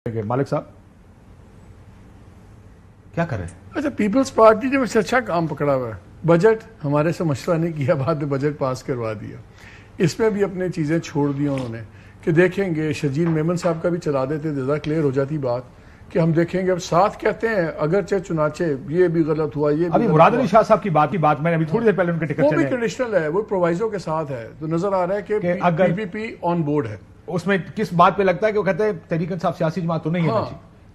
مالک صاحب کیا کر رہے ہیں؟ اچھا پیپلز پارٹی نے ویسے اچھا کام پکڑا ہوا ہے. بجٹ ہمارے سے مشورہ نہیں کیا, بعد میں بجٹ پاس کروا دیا. اس میں بھی اپنے چیزیں چھوڑ دی انہوں نے کہ دیکھیں گے. شجیل میمن صاحب کا بھی چلا دیتے, زیادہ کلیئر ہو جاتی بات کہ ہم دیکھیں گے. اب ساتھ کہتے ہیں اگرچہ چنانچہ یہ بھی غلط ہوا, یہ ابھی مراد علی شاہ صاحب کی بات میں نے ابھی تھوڑی دیر پہلے ان کے ٹکٹ وہ بھی کنڈیشنل ہے, وہ پرووائزو کے ساتھ ہے, تو نظر آ رہا ہے کہ پی پی پی آن بورڈ ہے. اس میں کس بات پہ لگتا ہے کہ وہ کہتے ہیں تحریک انصاف سیاسی جماعت تو نہیں ہے.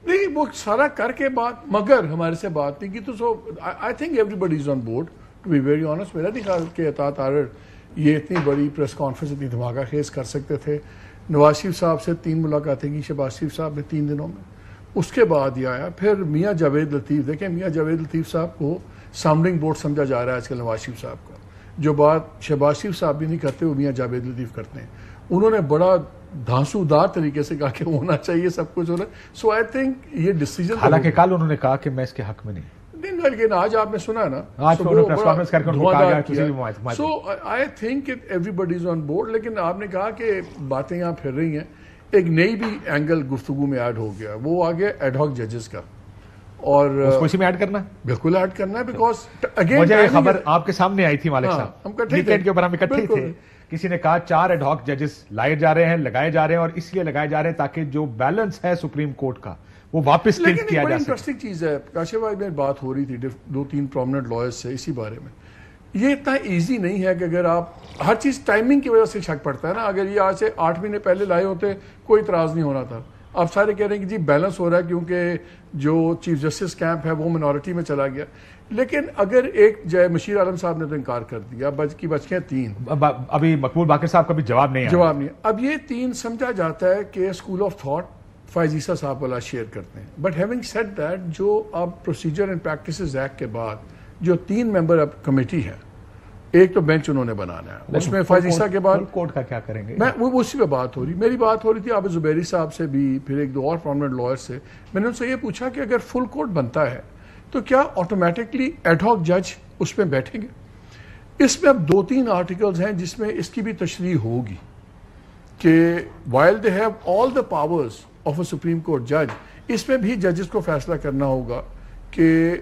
نہیں, وہ سارا کر کے بات مگر ہمارے سے بات نہیں کی. تو so I think everybody is on board to be very honest. میرا نہیں خیال کہ عطا طاہر یہ اتنی بڑی پریس کانفرنس اتنی دھماکہ خیز کر سکتے تھے. نواز شریف صاحب سے 3 ملاقاتیں کی شہباز شریف صاحب نے 3 دنوں میں. اس کے بعد یہ آیا پھر میاں جاوید لطیف. دیکھیں میاں جاوید لطیف صاحب کو ساؤنڈنگ بورڈ سمجھا جا رہا ہے آج کل نواز شریف صاحب کا. جو بات شہباز شریف صاحب بھی نہیں کرتے وہ میاں جاوید لطیف کرتے ہیں. انہوں نے بڑا دھانسو دار طریقے سے کہا کہ ہونا چاہیے سب کچھ ہونا. سو آئی تھنک یہ ڈیسیجن, حالانکہ کل انہوں نے کہا کہ میں اس کے حق میں نہیں. لیکن آج آپ نے سنا ہے نا, آج پریس کانفرنس کر کے ان کو کہا گیا کسی بھی. So I think everybody is on board. لیکن آپ نے کہا کہ باتیں یہاں پھر رہی ہیں, ایک نئی بھی اینگل گفتگو میں ایڈ ہو گیا. وہ آ گیا ایڈ ہاک ججز کا, اور اسی میں ایڈ کرنا ہے, بالکل ایڈ کرنا ہے. بیکاز اگین مجھے خبر آپ کے سامنے آئی تھی مالک صاحب, ویکینڈ کے اوپر ہم اکٹھے تھے. کسی نے کہا 4 ایڈ ہاک ججز لائے جا رہے ہیں, لگائے جا رہے ہیں, اور اس لیے لگائے جا رہے ہیں تاکہ جو بیلنس ہے سپریم کورٹ کا وہ واپس ٹلٹ کیا جا سکے. انٹرسٹنگ چیز ہے کاشف بھائی, میں بات ہو رہی تھی 2-3 پرومننٹ لائرز سے اسی بارے میں. یہ اتنا ایزی نہیں ہے کہ اگر آپ ہر چیز ٹائمنگ کی وجہ سے شک پڑتا ہے نا. اگر یہ آج سے 8 مہینے پہلے لائے ہوتے کوئی اعتراض نہیں ہونا تھا. آپ سارے کہہ رہے ہیں کہ جی بیلنس ہو رہا ہے کیونکہ جو چیف جسٹس کیمپ ہے وہ منورٹی میں چلا گیا. لیکن اگر ایک مشیر عالم صاحب نے تو انکار کر دیا, بچ گئے 3. ابھی مقبول باقر صاحب کا بھی جواب نہیں. اب یہ 3 سمجھا جاتا ہے کہ اسکول آف تھاٹ فائز عیسیٰ صاحب والا شیئر کرتے ہیں. بٹ ہیونگ سیڈ دیٹ, جو اب پروسیجر اینڈ پریکٹسز ایکٹ کے بعد جو 3 ممبر اب کمیٹی ہے, ایک تو بینچ انہوں نے بنانا ہے, اس میں فائز عیسیٰ کے بعد کورٹ کا کیا کریں گے. میں وہ اسی پہ بات ہو رہی, میری بات ہو رہی تھی عابد زبیری صاحب سے بھی, پھر 1-2 اور پرومننٹ لائر سے. میں نے ان سے یہ پوچھا کہ اگر فل کورٹ بنتا ہے تو کیا آٹومیٹکلی ایڈ ہاک جج اس میں بیٹھیں گے. اس میں اب 2-3 آرٹیکلز ہیں جس میں اس کی بھی تشریح ہوگی کہ while they have all the powers of a Supreme Court judge, اس میں بھی ججز کو فیصلہ کرنا ہوگا کہ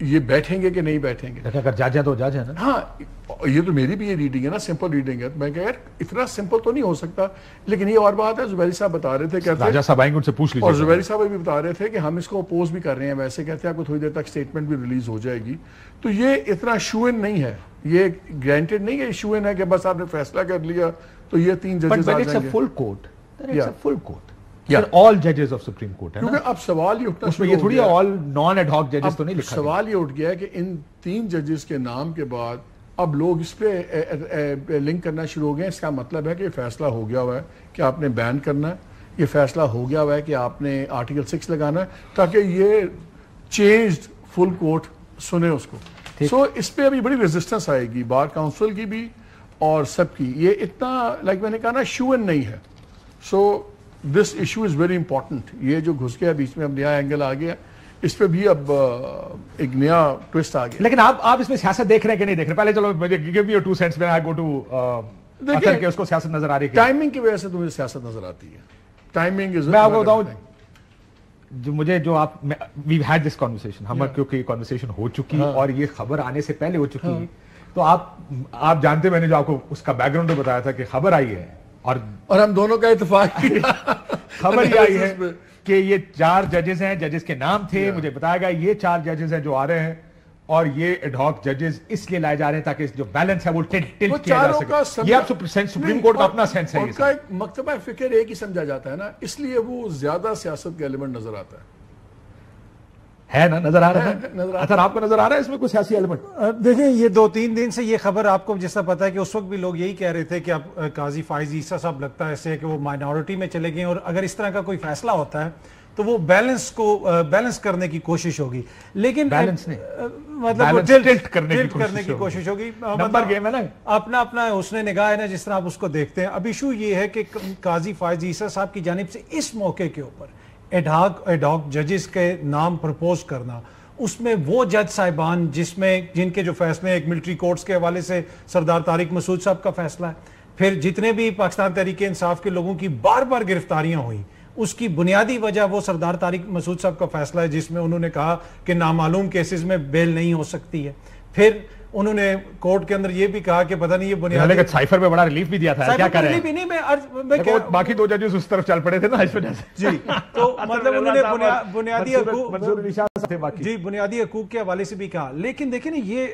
یہ بیٹھیں گے کہ نہیں بیٹھیں گے. اگر جج ہے تو جج ہے نا. ہاں, یہ تو میری بھی یہ ریڈنگ ہے نا, سمپل ریڈنگ ہے. میں کہا یار اتنا سمپل تو نہیں ہو سکتا. لیکن یہ اور بات ہے, زبیری صاحب بتا رہے تھے, کہتے راجہ صاحب آئیں گے ان سے پوچھ لیجیے, اور زبیری صاحب بھی بتا رہے تھے کہ ہم اس کو اپوز بھی کر رہے ہیں. ویسے کہتے ہیں آپ کو تھوڑی دیر تک سٹیٹمنٹ بھی ریلیز ہو جائے گی. تو یہ اتنا شوئن نہیں ہے, یہ گرانٹیڈ نہیں ہے. شوئن ہے کہ بس آپ نے فیصلہ کر لیا تو یہ 3 ججز آ جائیں گے. Full court, full court, all judges of Supreme Court ہے نا. کیونکہ اب سوال یہ اٹھنا اس میں یہ تھوڑی all non ad hoc judges تو نہیں لکھا. سوال یہ اٹھ گیا ہے کہ ان 3 ججز کے نام کے بعد اب لوگ اس پہ لنک کرنا شروع ہو گئے. اس کا مطلب ہے کہ یہ فیصلہ ہو گیا ہوا ہے کہ آپ نے بین کرنا ہے, یہ فیصلہ ہو گیا ہوا ہے کہ آپ نے آرٹیکل 6 لگانا ہے تاکہ یہ چینجڈ فل کورٹ سنے اس کو. سو اس پہ ابھی بڑی ریزسٹنس آئے گی بار کاؤنسل کی بھی اور سب کی. یہ اتنا لائک میں نے کہا نا شوئن نہیں ہے. So this issue is very important. یہ جو گھس گیا بیچ میں اب نیا اینگل آ گیا, اس پہ بھی اب ایک نیا ٹوسٹ آ گیا. لیکن آپ اس میں سیاست دیکھ رہے ہیں کہ نہیں دیکھ رہے؟ پہلے چلو مجھے give me your 2 cents when I go to اثر کہ اس کو سیاست نظر آ رہی ہے. ٹائمنگ کی وجہ سے تمہیں سیاست نظر آتی ہے. ٹائمنگ از, میں آپ کو بتاؤں جو مجھے جو آپ we've had this conversation, ہمارا کیونکہ یہ conversation ہو چکی اور یہ خبر آنے سے پہلے ہو چکی, تو آپ جانتے میں نے جو آپ کو اس کا بیک گراؤنڈ بتایا تھا کہ خبر آئی ہے اور ہم دونوں کا اتفاق کیا. خبر یہ آئی ہے کہ یہ 4 ججز ہیں, ججز کے نام تھے, مجھے بتایا گیا یہ 4 ججز ہیں جو آ رہے ہیں, اور یہ ایڈ ہاک ججز اس لیے لائے جا رہے ہیں تاکہ جو بیلنس ہے وہ ٹلٹ کیا جا سکے. یہ اب سپریم کورٹ کا اپنا سینس ہے, ان کا ایک مکتبہ فکر ایک ہی سمجھا جاتا ہے نا, اس لیے وہ زیادہ سیاست کا ایلیمنٹ نظر آتا ہے نا. نظر آ رہا ہے. اثر آپ کو نظر آ رہا ہے اس میں کوئی سیاسی ایلیمنٹ؟ دیکھیں یہ 2-3 دن سے یہ خبر آپ کو جیسا پتا ہے کہ اس وقت بھی لوگ یہی کہہ رہے تھے کہ اب قاضی فائز عیسیٰ صاحب لگتا ہے ایسے کہ وہ مائنورٹی میں چلے گئے, اور اگر اس طرح کا کوئی فیصلہ ہوتا ہے تو وہ بیلنس کرنے کی کوشش ہوگی. لیکن بیلنس نہیں, مطلب ٹلٹ کرنے کی کوشش ہوگی. نمبر گیم ہے نا, اپنا اس نے نگاہ ہے نا جس طرح آپ اس کو دیکھتے ہیں. اب ایشو یہ ہے کہ قاضی فائز عیسیٰ صاحب کی جانب سے اس موقع کے اوپر ایڈ ہاک ججز کے نام پرپوز کرنا, اس میں وہ جج صاحبان جن کے جو فیصلے ایک ملٹری کورٹس کے حوالے سے سردار طارق مسعود صاحب کا فیصلہ ہے, پھر جتنے بھی پاکستان تحریک انصاف کے لوگوں کی بار بار گرفتاریاں ہوئیں, اس کی بنیادی وجہ وہ سردار طارق مسعود صاحب کا فیصلہ ہے جس میں انہوں نے کہا کہ نامعلوم کیسز میں بیل نہیں ہو سکتی ہے. پھر انہوں نے کورٹ کے اندر یہ بھی کہا کہ پتہ نہیں یہ بنیادی سائفر میں بڑا ریلیف بھی دیا تھا, کیا کر رہے ہیں باقی 2 ججز اس طرف چل پڑے تھے نا اس وجہ سے. جی تو مطلب انہوں نے بنیادی حقوق کے حوالے سے بھی کہا. لیکن دیکھیں نا یہ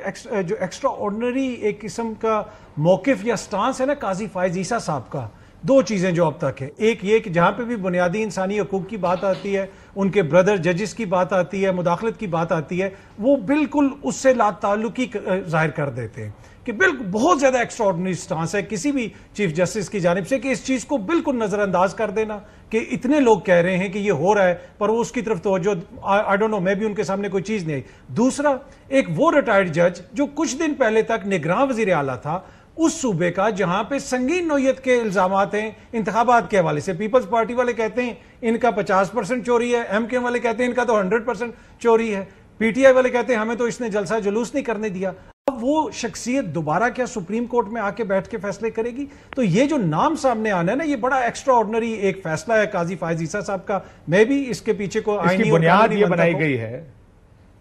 جو ایکسٹرا آرڈنری ایک قسم کا موقف یا سٹانس ہے نا قاضی فائز عیسیٰ صاحب کا, 2 چیزیں جو اب تک ہے. ایک یہ کہ جہاں پہ بھی بنیادی انسانی حقوق کی بات آتی ہے, ان کے بردر ججز کی بات آتی ہے, مداخلت کی بات آتی ہے, وہ بالکل اس سے لا تعلقی ظاہر کر دیتے ہیں کہ بالکل بہت زیادہ ایکسٹرا آرڈنری سٹانس ہے کسی بھی چیف جسٹس کی جانب سے کہ اس چیز کو بالکل نظر انداز کر دینا کہ اتنے لوگ کہہ رہے ہیں کہ یہ ہو رہا ہے پر وہ اس کی طرف توجہ آئی ڈونٹ نو, میں بھی ان کے سامنے کوئی چیز نہیں آئی. دوسرا, ایک وہ ریٹائرڈ جج جو کچھ دن پہلے تک نگراں وزیر اعلیٰ تھا اس صوبے کا جہاں پہ سنگین نوعیت کے الزامات ہیں انتخابات کے حوالے سے. پیپلز پارٹی والے کہتے ہیں ان کا 50% چوری ہے, ایم کے والے کہتے ہیں ان کا تو 100% چوری ہے, پی ٹی آئی والے کہتے ہیں ہمیں تو اس نے جلسہ جلوس نہیں کرنے دیا. اب وہ شخصیت دوبارہ کیا سپریم کورٹ میں آ کے بیٹھ کے فیصلے کرے گی؟ تو یہ جو نام سامنے آنا ہے نا, یہ بڑا ایکسٹرا آرڈنری ایک فیصلہ ہے قاضی فائز عیسیٰ صاحب کا. میں بھی اس کے پیچھے کو آئینی بنیاد یہ بنائی گئی ہے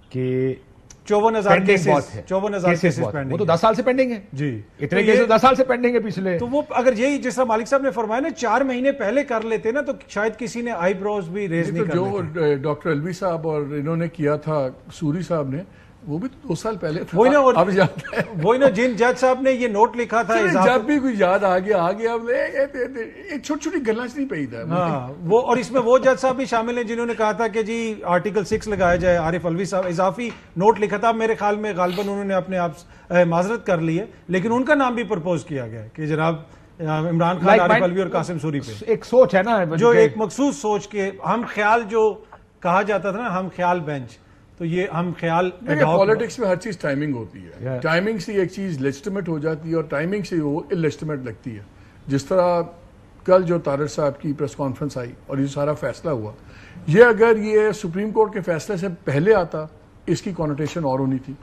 کہ 54,000 کیسز پینڈنگ, وہ تو 10 سال سے پینڈنگ ہے. جی اتنے کیسز 10 سال سے پینڈنگ ہے پچھلے. تو وہ اگر یہی جس طرح مالک صاحب نے فرمایا نا 4 مہینے پہلے کر لیتے نا تو شاید کسی نے آئی بروز بھی ریز نہیں کرتے. جو ڈاکٹر الوی صاحب اور انہوں نے کیا تھا سوری صاحب نے, وہ بھی 2 سال پہلے تھا. وہی نا جن جج صاحب نے یہ نوٹ لکھا تھا جب بھی کوئی یاد آ گیا چھوٹی چھوٹی گلاں نہیں پئی تھا. ہاں وہ, اور اس میں وہ جج صاحب بھی شامل ہیں جنہوں نے کہا تھا کہ جی آرٹیکل 6 لگایا جائے. عارف الوی صاحب اضافی نوٹ لکھا تھا, میرے خیال میں غالباً انہوں نے اپنے آپ معذرت کر لی ہے, لیکن ان کا نام بھی پرپوز کیا گیا کہ جناب عمران خان, عارف الوی اور قاسم سوری پہ ایک سوچ ہے نا, جو ایک مخصوص سوچ کے ہم خیال جو کہا جاتا تھا نا, ہم خیال بینچ, تو یہ ہم خیال. پالیٹکس میں ہر چیز ٹائمنگ ہوتی ہے, ٹائمنگ سے ایک چیز لیجٹیمیٹ ہو جاتی ہے اور ٹائمنگ سے وہ انلیجٹیمیٹ لگتی ہے. جس طرح کل جو طارق صاحب کی پریس کانفرنس آئی اور یہ سارا فیصلہ ہوا, یہ اگر یہ سپریم کورٹ کے فیصلے سے پہلے آتا اس کی کانوٹیشن اور ہونی تھی.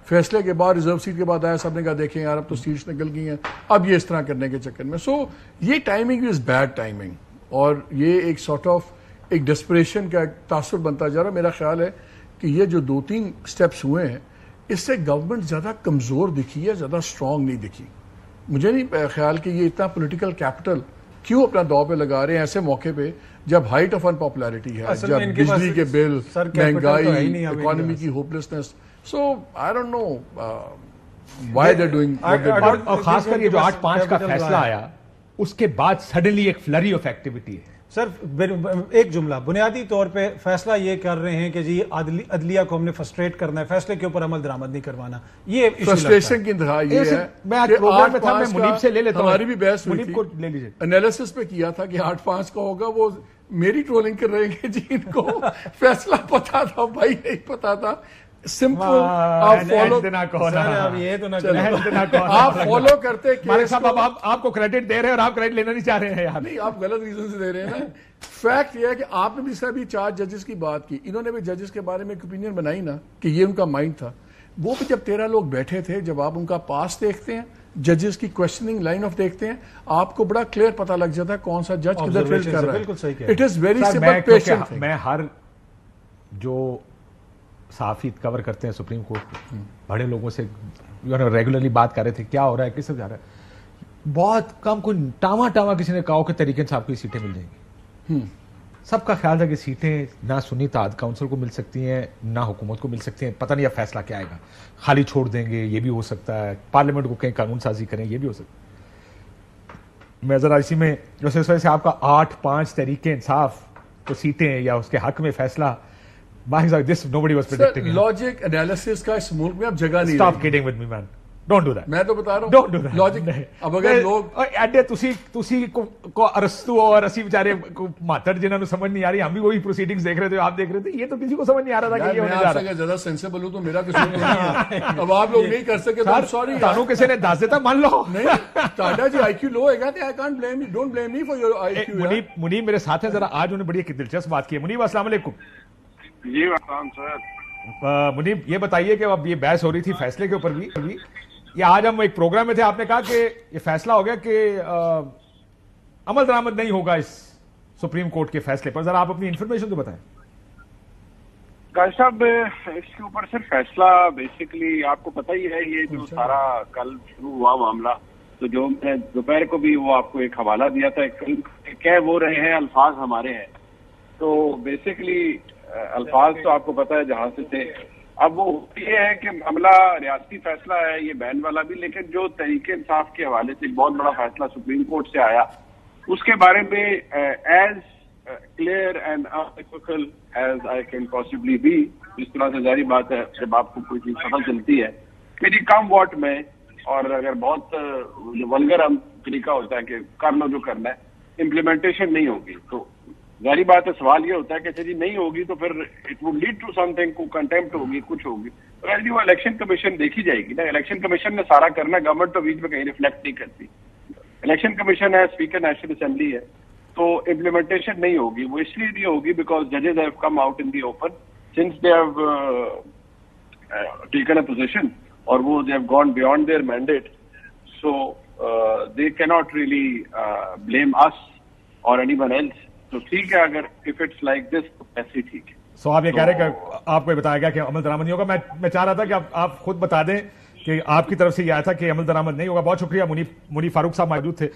فیصلے کے بعد ریزرو سیٹ کے بعد آیا, سب نے کہا دیکھیں یار اب تو سیٹس نکل گئی ہیں, اب یہ اس طرح کرنے کے چکر میں. سو یہ ٹائمنگ از بیڈ ٹائمنگ, اور یہ ایک سارٹ آف ایک ڈسپریشن کا تاثر بنتا جا رہا. میرا خیال ہے کہ یہ جو 2-3 سٹیپس ہوئے ہیں اس سے گورنمنٹ زیادہ کمزور دکھی ہے, زیادہ سٹرونگ نہیں دکھی. مجھے نہیں خیال کہ یہ اتنا پولیٹیکل کیپٹل کیوں اپنا داؤ پہ لگا رہے ہیں ایسے موقع پہ جب ہائٹ آف ان پاپولرٹی ہے, جب بجلی کے بل, مہنگائی, اکانومی کی hopelessness. So I don't know why they doing. اور خاص کر یہ جو 8-5 کا فیصلہ آیا اس کے بعد سڈنلی ایک فلری آف ایکٹیویٹی ہے. سر ایک جملہ, بنیادی طور پہ فیصلہ یہ کر رہے ہیں کہ جی عدلیہ کو ہم نے فرسٹریٹ کرنا ہے, فیصلے کے اوپر عمل درآمد نہیں کروانا. یہ فرسٹریشن کی انتہا یہ ہے. میں پروگرام میں تھا, میں منیب سے لے لیتا ہوں, ہماری بھی بحث ہوئی منیب کو لے لیجیے. انالیسس پہ کیا تھا کہ 8-5 کا ہوگا, وہ میری ٹرولنگ کر رہے ہیں کہ جی ان کو فیصلہ پتا تھا, بھائی نہیں پتا تھا. سمپل آپ فالو کرتے. مالک صاحب آپ کو کریڈٹ دے رہے ہیں اور آپ کریڈٹ لینا نہیں چاہ رہے ہیں یار. نہیں, آپ غلط ریزن سے دے رہے ہیں نا. فیکٹ یہ ہے کہ آپ نے بھی سر بھی 4 ججز کی بات کی, انہوں نے بھی ججز کے بارے میں ایک اوپینین بنائی نا کہ یہ ان کا مائنڈ تھا. وہ بھی جب 13 لوگ بیٹھے تھے, جب آپ ان کا پاس دیکھتے ہیں, ججز کی کوشچننگ لائن آف دیکھتے ہیں, آپ کو بڑا کلیئر پتا لگ جاتا ہے کون سا جج کدھر فیل کر رہا ہے. It is very simple patient. میں ہر جو صحافی کور کرتے ہیں سپریم کورٹ پہ, بڑے لوگوں سے ریگولرلی بات کر رہے تھے کیا ہو رہا ہے, کس سے جا رہا ہے. بہت کم کوئی ٹاما کسی نے کہا کہ طریقے سے آپ کو سیٹیں مل جائیں گی. سب کا خیال تھا کہ سیٹیں نہ سنی تعداد کونسل کو مل سکتی ہیں نہ حکومت کو مل سکتی ہیں. پتہ نہیں اب فیصلہ کیا آئے گا, خالی چھوڑ دیں گے یہ بھی ہو سکتا ہے, پارلیمنٹ کو کہیں قانون سازی کریں یہ بھی ہو سکتا ہے. میں ذرا اسی میں جیسے اس وجہ سے آپ کا 8-5 تحریک انصاف کو سیٹیں یا اس کے حق میں فیصلہ, this nobody was predicting. Logic analysis کا اس ملک میں اب جگہ نہیں. Stop kidding with me man. Don't do that. میں تو بتا رہا ہوں. Don't do that. لاجک اب اگر لوگ ایڈے تسی کو ارسطو اور اسی بیچارے ماتر جنہوں نے سمجھ نہیں آ رہی, ہم بھی وہی پروسیڈنگز دیکھ رہے تھے, آپ دیکھ رہے تھے, یہ تو کسی کو سمجھ نہیں آ رہا تھا کہ یہ ہونے جا رہا ہے. زیادہ سینسیبل ہوں تو میرا قصور نہیں ہے. اب آپ لوگ نہیں کر سکے تو سوری. تانوں کسی نے دس دیتا مان لو. نہیں ٹاٹا جی آئی کیو لو ہے گا تو I can't blame you, don't blame me for your IQ. Muneeb میرے ساتھ ہیں, ذرا آج انہوں نے بڑی ایک دلچسپ بات کی ہے. منیب السلام علیکم. جی وعلیکم سر. منیب یہ بتائیے کہ اب یہ بحث ہو رہی تھی فیصلے کے اوپر بھی, یہ آج ہم ایک پروگرام میں تھے, آپ نے کہا کہ یہ فیصلہ ہو گیا کہ عمل درآمد نہیں ہوگا اس سپریم کورٹ کے فیصلے پر. ذرا آپ اپنی انفارمیشن تو بتائیں. قاضی صاحب اس کے اوپر صرف فیصلہ بیسیکلی آپ کو پتہ ہی ہے، یہ جو سارا کل شروع ہوا معاملہ، تو جو میں دوپہر کو بھی وہ آپ کو ایک حوالہ دیا تھا، کہہ وہ رہے ہیں الفاظ ہمارے ہیں، تو بیسیکلی الفاظ تو آپ کو پتہ ہے جہاں سے تھے. اب وہ یہ ہے کہ معاملہ ریاستی فیصلہ ہے یہ بین والا بھی، لیکن جو تحریک انصاف کے حوالے سے ایک بہت بڑا فیصلہ سپریم کورٹ سے آیا، اس کے بارے میں as clear and unequivocal as I can possibly be. اس طرح سے ظاہری بات ہے جب آپ کو کوئی چیز پتہ چلتی ہے میری کم واٹ میں، اور اگر بہت ولگر طریقہ ہوتا ہے کہ کر لو جو کرنا ہے، امپلیمنٹیشن نہیں ہوگی، تو ظاہری بات ہے سوال یہ ہوتا ہے کہ جی نہیں ہوگی تو پھر اٹ وڈ لیڈ ٹو سم تھنگ، کو کنٹمپٹ ہوگی، کچھ ہوگی. وہ الیکشن کمیشن دیکھی جائے گی نا. الیکشن کمیشن نے سارا کرنا، گورنمنٹ تو بیچ میں کہیں ریفلیکٹ نہیں کرتی. الیکشن کمیشن ہے، اسپیکر نیشنل اسمبلی ہے، تو امپلیمنٹیشن نہیں ہوگی. وہ اس لیے نہیں ہوگی بیکاز ججز have come out in the open since they have taken a position, اور وہ they have gone beyond their mandate, so they کی ناٹ ریئلی بلیم اس اور اینی ون ایلس. تو ٹھیک ہے اگر اف اٹس لائک دس تو ایسے ہی ٹھیک ہے. سو آپ یہ کہہ رہے ہیں کہ آپ کو یہ بتایا گیا کہ عمل درآمد نہیں ہوگا. میں چاہ رہا تھا کہ آپ خود بتا دیں کہ آپ کی طرف سے یہ آیا تھا کہ عمل درآمد نہیں ہوگا. بہت شکریہ. منیف فاروق صاحب موجود تھے.